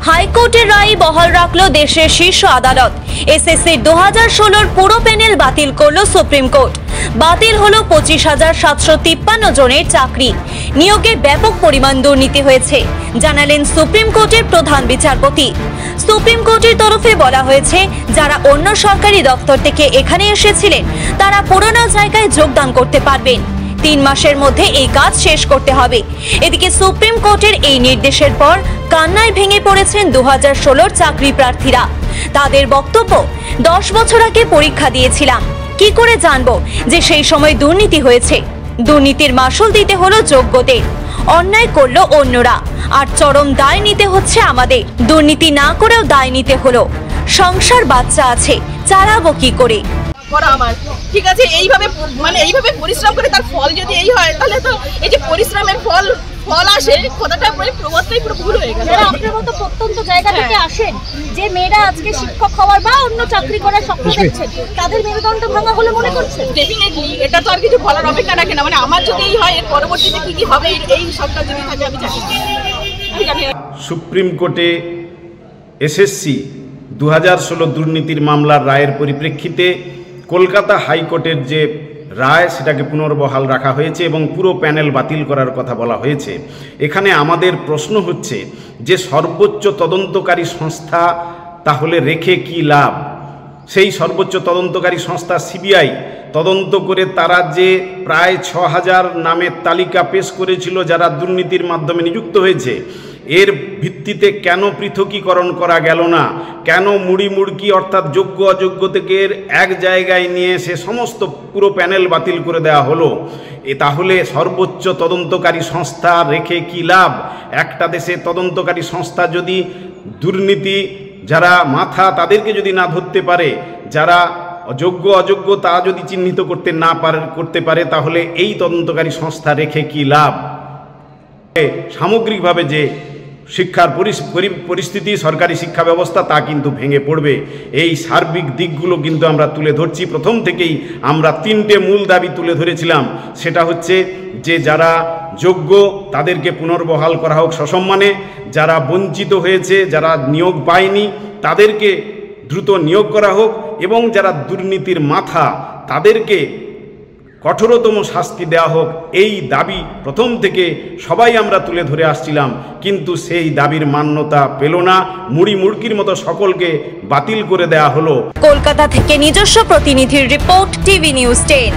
হাইকোর্টের রায় বহাল রাখলো দেশের শীর্ষ আদালত। এসএসসি 2016 পুরো প্যানেল বাতিল করলো সুপ্রিম কোর্ট। বাতিল হলো 25,753 জনের চাকরি। নিয়োগে ব্যাপক পরিমাণ দুর্নীতি হয়েছে জানালেন সুপ্রিম কোর্টের প্রধান বিচারপতি। সুপ্রিম কোর্টের তরফে বলা হয়েছে, যারা অন্য সরকারি দপ্তর থেকে এখানে এসেছিলেন তারা পুরনো জায়গায় যোগদান করতে পারবেন। 3 মাসের মধ্যে এই কাজ শেষ করতে হবে। এদিকে সুপ্রিম কোর্টের এই নির্দেশের পর কান্নায় ভেঙে পড়েছেন 2016 চাকরি প্রার্থীরা। তাদের বক্তব্য, 10 বছর আগে পরীক্ষা দিয়েছিলাম, কি করে জানবো যে সেই সময় দুর্নীতি হয়েছে? দুর্নীতির মাসুল দিতে হলো যোগ্যদের, অন্যায় করলো অন্যরা, আর চরম দায় নিতে হচ্ছে আমাদের। দুর্নীতি না করেও দায় নিতে হলো। সংসার বাচ্চা আছে, চালাবো কি করে? ঠিক আছে, এইভাবে পরিশ্রম করে তার ফল যদি এই হয়, তাহলে তো এই যে পরিশ্রমের ফল আসে, কথাটা প্রবাদটাই পুরো ভুল হয়ে গেল। আপনার মতো প্রত্যন্ত জায়গা থেকে আসেন, যে মেয়েরা আজকে শিক্ষক হওয়ার বা অন্য চাকরি করার স্বপ্ন দেখছেন, তাদের মেরুদণ্ড ভাঙা বলে মনে করছেন? ডেফিনেটলি, এটা তো আর কিছু বলার অপেক্ষা রাখে না। আমার যদি এই হয়, এর পরবর্তীতে কি হবে এই সরকার যদি থাকে আমি জানি। সুপ্রিম কোর্টে এসএসসি 2016 দুর্নীতির মামলার রায়ের পরিপ্রেক্ষিতে কলকাতা হাইকোর্টের যে রায় সেটাকে পুনর্বহাল রাখা হয়েছে এবং পুরো প্যানেল বাতিল করার কথা বলা হয়েছে। এখানে আমাদের প্রশ্ন হচ্ছে যে সর্বোচ্চ তদন্তকারী সংস্থা তাহলে রেখে কি লাভ? সেই সর্বোচ্চ তদন্তকারী সংস্থা সিবিআই তদন্ত করে তারা যে প্রায় 6,000 নামের তালিকা পেশ করেছিল যারা দুর্নীতির মাধ্যমে নিযুক্ত হয়েছে, এর ভিত্তিতে কেন পৃথকীকরণ করা গেল না? কেন মুড়কি অর্থাৎ যোগ্য অযোগ্য থেকে এক জায়গায় নিয়ে এসে সমস্ত পুরো প্যানেল বাতিল করে দেওয়া হলো? তাহলে সর্বোচ্চ তদন্তকারী সংস্থা রেখে কি লাভ? একটা দেশে তদন্তকারী সংস্থা যদি দুর্নীতি যারা মাথা তাদেরকে যদি না ধরতে পারে, যারা যোগ্য অযোগ্য তা যদি চিহ্নিত করতে পারে, তাহলে এই তদন্তকারী সংস্থা রেখে কি লাভ? সামগ্রিকভাবে যে শিক্ষার পরিস্থিতি, সরকারি শিক্ষা ব্যবস্থা, তা কিন্তু ভেঙে পড়বে। এই সার্বিক দিকগুলো কিন্তু আমরা তুলে ধরছি। প্রথম থেকেই আমরা 3টে মূল দাবি তুলে ধরেছিলাম। সেটা হচ্ছে যে যারা যোগ্য তাদেরকে পুনর্বহাল করা হোক সসম্মানে, যারা বঞ্চিত হয়েছে, যারা নিয়োগ পায়নি তাদেরকে দ্রুত নিয়োগ করা হোক, এবং যারা দুর্নীতির মাথা তাদেরকে কঠোরতম শাস্তি দেওয়া হোক। এই দাবি প্রথম থেকে সবাই আমরা তুলে ধরে আসছিলাম, কিন্তু সেই দাবির মান্যতা পেল না। মুড়কির মতো সকলকে বাতিল করে দেওয়া হলো। কলকাতা থেকে নিজস্ব প্রতিনিধির রিপোর্ট, টিভি নিউজ 10।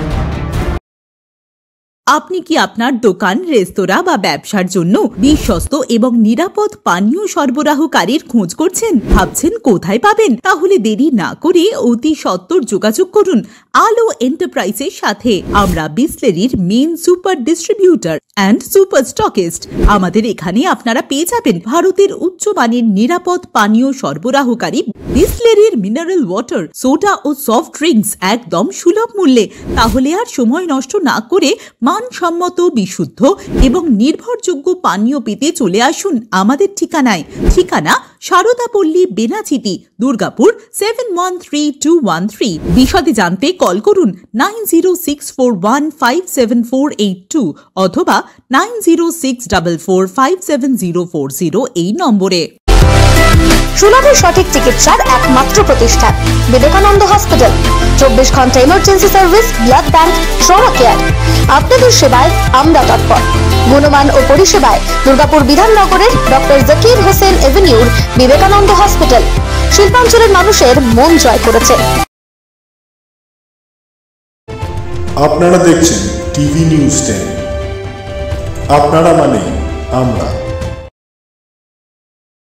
আপনি কি আপনার দোকান, রেস্তোরাঁ বা ব্যবসার জন্য বিশ্বস্ত এবং নিরাপদ পানীয় সরবরাহকারীর খোঁজ করছেন? ভাবছেন কোথায় পাবেন? তাহলে দেরি না করে অতি সত্বর যোগাযোগ করুন আলো এন্টারপ্রাইজের সাথে। আমরা বিসলেরির main super distributor and super stockist. আমাদের এখানে আপনারা পেয়ে যাবেন ভারতের উচ্চমানের নিরাপদ পানীয় সরবরাহকারী বিসলেরির মিনারেল ওয়াটার, সোডা ও সফট ড্রিঙ্কস একদম সুলভ মূল্যে। তাহলে আর সময় নষ্ট না করে মানসম্মত, বিশুদ্ধ এবং নির্ভরযোগ্য পানীয় পেতে চলে আসুন আমাদের ঠিকানায়। ঠিকানা সারদাপল্লী, বেনাচিটি, দুর্গাপুর 713213। বিশদে জানতে কল করুন 9064157482 অথবা 9064457040 এই নম্বরে। সুলভের সঠিক চিকিৎসার একমাত্র প্রতিষ্ঠান বিবেকানন্দ হসপিটাল। 24 ঘন্টা emergency service, blood bank, trauma care. আপনাদের সেবায় আমরা তৎপর। গুণমান ও পরিষেবায় দুর্গাপুর বিধাননগরের ডক্টর জাকির হোসেন এভিনিউর বিবেকানন্দ হসপিটাল শিল্পাঞ্চলের মানুষের মন জয় করেছে। আপনারা দেখছেন টিভি নিউজ 10। আপনারা মানে আমরা।